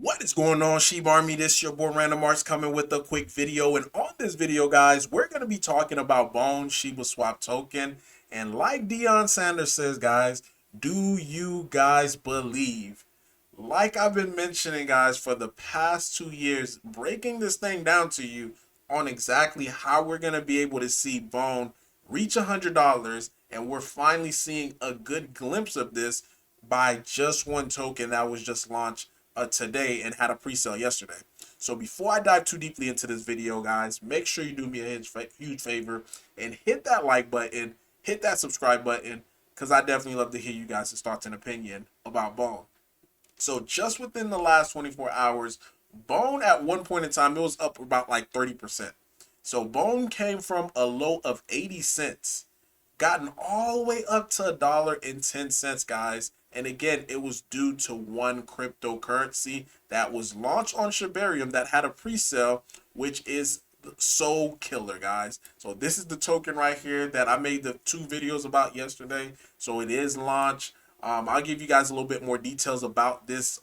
What is going on, Sheba Army? This your boy Random Arts coming with a quick video. And on this video, guys, we're going to be talking about Bone Shiba Swap token. And like Deion Sanders says, guys, do you guys believe? Like I've been mentioning, guys, for the past 2 years, breaking this thing down to you on exactly how we're going to be able to see Bone reach $100. And we're finally seeing a good glimpse of this by just one token that was just launched today and had a pre-sale yesterday. So before I dive too deeply into this video, guys, make sure you do me a huge favor and hit that like button, hit that subscribe button, because I definitely love to hear you guys' thoughts and opinion about Bone. So just within the last 24 hours, Bone at one point in time, it was up about like 30%. So Bone came from a low of 80 cents, gotten all the way up to $1.10, guys. And again, it was due to one cryptocurrency that was launched on Shibarium that had a pre-sale, which is so killer, guys. So this is the token right here that I made the 2 videos about yesterday. So it is launched. I'll give you guys a little bit more details about this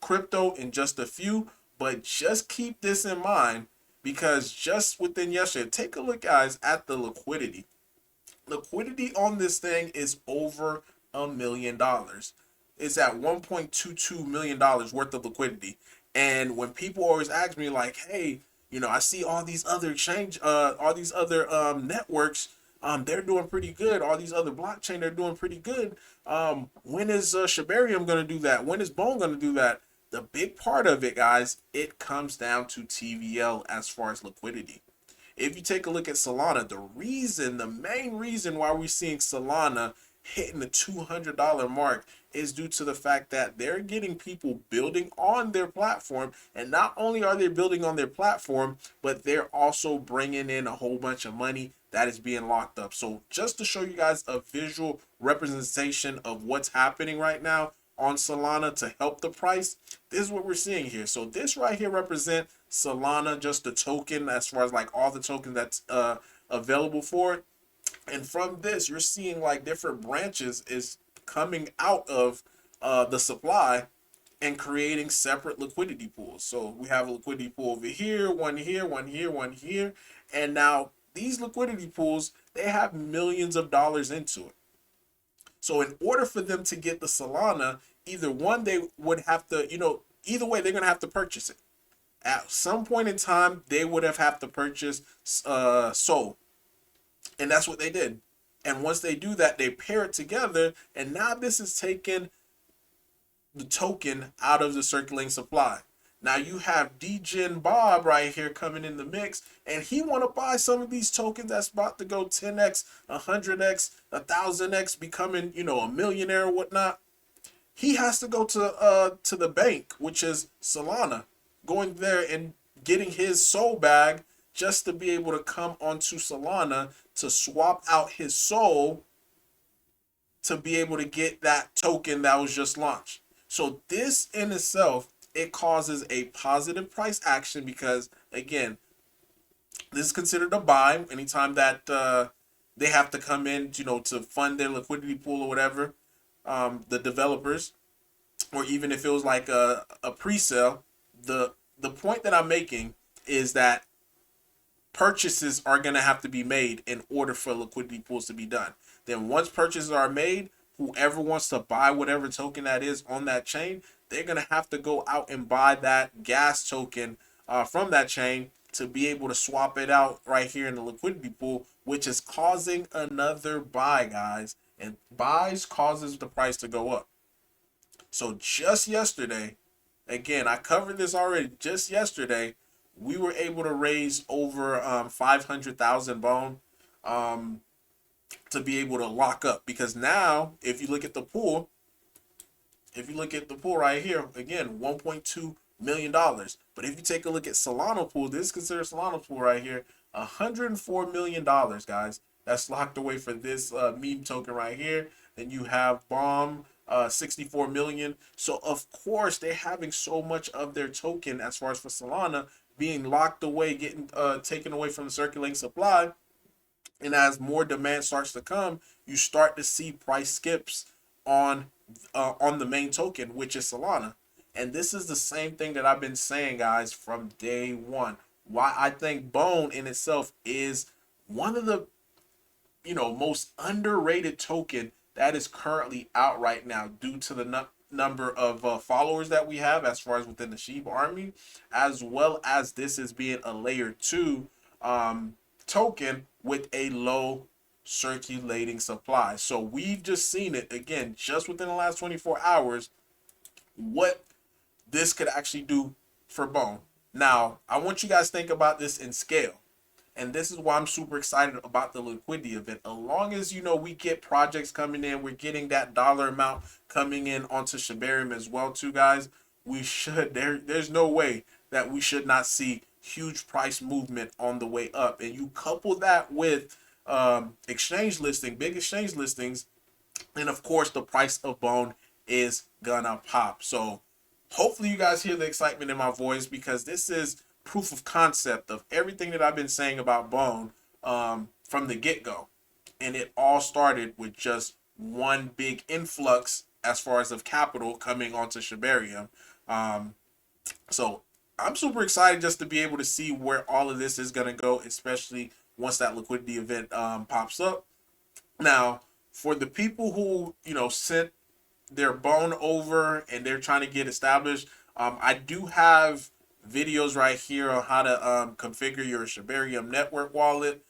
crypto in just a few, but just keep this in mind because just within yesterday, take a look, guys, at the liquidity. Liquidity on this thing is over $1 million. It's at $1.22 million worth of liquidity. And when people always ask me like, hey, I see all these other all these other networks, they're doing pretty good. All these other blockchain, they're doing pretty good. When is Shibarium going to do that? When is Bone going to do that? The big part of it, guys, it comes down to TVL as far as liquidity. If you take a look at Solana, the main reason why we're seeing Solana hitting the $200 mark is due to the fact that they're getting people building on their platform. And not only are they building on their platform, but they're also bringing in a whole bunch of money that is being locked up. So just to show you guys a visual representation of what's happening right now on Solana to help the price, this is what we're seeing here. So this right here represent Solana, just the token as far as like all the tokens that's available for it. And from this, you're seeing like different branches is coming out of the supply and creating separate liquidity pools. So we have a liquidity pool over here, one here, one here, one here. And now these liquidity pools, they have millions of dollars into it. So in order for them to get the Solana, either one, they would have to, either way, they're going to have to purchase it. At some point in time, they would have to purchase Sol. And that's what they did. And once they do that, they pair it together. And now this is taking the token out of the circulating supply. Now you have DGen Bob right here coming in the mix, and he want to buy some of these tokens that's about to go 10x, 100x, 1000x, becoming a millionaire or whatnot. He has to go to the bank, which is Solana, going there and getting his soul bag just to be able to come onto Solana to swap out his soul to be able to get that token that was just launched. So this in itself, it causes a positive price action because again, this is considered a buy anytime that they have to come in, to fund their liquidity pool or whatever, the developers, or even if it was like a pre-sale. The point that I'm making is that purchases are going to have to be made in order for liquidity pools to be done. Then once purchases are made, whoever wants to buy whatever token that is on that chain, they're going to have to go out and buy that gas token from that chain to be able to swap it out right here in the liquidity pool, which is causing another buy, guys. And buys causes the price to go up. So just yesterday, again, I covered this already. Just yesterday, we were able to raise over 500,000 Bone to be able to lock up. Because now, if you look at the pool, right here, again, $1.2 million. But if you take a look at Solana pool, this is considered Solana pool right here, $104 million, guys. That's locked away for this meme token right here. Then you have Bomb, 64 million. So of course they're having so much of their token as far as for Solana being locked away, getting taken away from the circulating supply. And as more demand starts to come, you start to see price skips on the main token, which is Solana. And this is the same thing that I've been saying, guys, from day one. Why I think Bone in itself is one of the most underrated token that is currently out right now due to the number of followers that we have as far as within the Shiba army, as well as this is being a layer 2 token with a low circulating supply. So we've just seen it again just within the last 24 hours what this could actually do for Bone. Now, I want you guys to think about this in scale. And this is why I'm super excited about the liquidity event. As long as we get projects coming in, we're getting that dollar amount coming in onto Shibarium as well too, guys. We should there's no way that we should not see huge price movement on the way up. And you couple that with big exchange listings, and of course the price of Bone is gonna pop. So hopefully you guys hear the excitement in my voice, because this is proof of concept of everything that I've been saying about Bone from the get-go. And it all started with just one big influx as far as of capital coming onto Shibarium. So I'm super excited just to be able to see where all of this is going to go, especially once that liquidity event pops up. Now, for the people who, sent their Bone over and they're trying to get established, I do have videos right here on how to configure your Shibarium network wallet,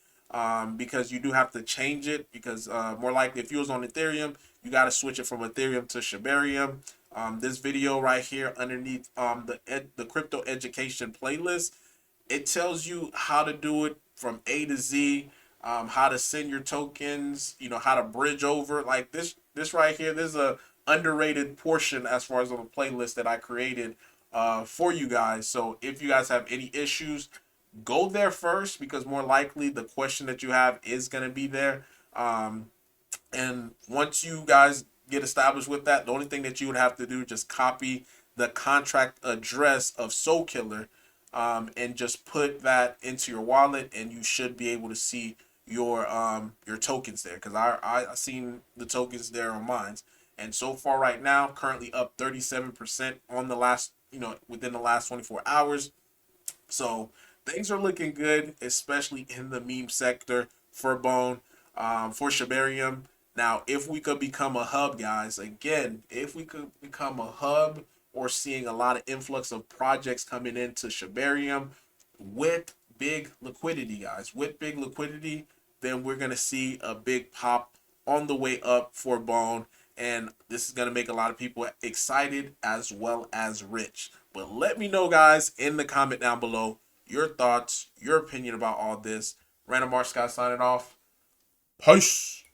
because you do have to change it, because more likely if you was on Ethereum, you got to switch it from Ethereum to Shibarium. This video right here underneath the crypto education playlist, it tells you how to do it from A to Z, how to send your tokens, how to bridge over. Like this right here, there's a underrated portion as far as of a playlist that I created for you guys. So if you guys have any issues, go there first, because more likely the question that you have is going to be there. And once you guys get established with that, the only thing that you would have to do is just copy the contract address of Soul Killer, and just put that into your wallet, and you should be able to see your tokens there, because I seen the tokens there on mine. And so far right now, currently up 37% on the last, within the last 24 hours. So things are looking good, especially in the meme sector for Bone, for Shibarium. Now, if we could become a hub, guys, again, if we could become a hub, or seeing a lot of influx of projects coming into Shibarium with big liquidity, guys, with big liquidity, then we're going to see a big pop on the way up for Bone. And this is going to make a lot of people excited as well as rich. But let me know, guys, in the comment down below, your thoughts, your opinion about all this. Random Mark Scott signing off. Peace.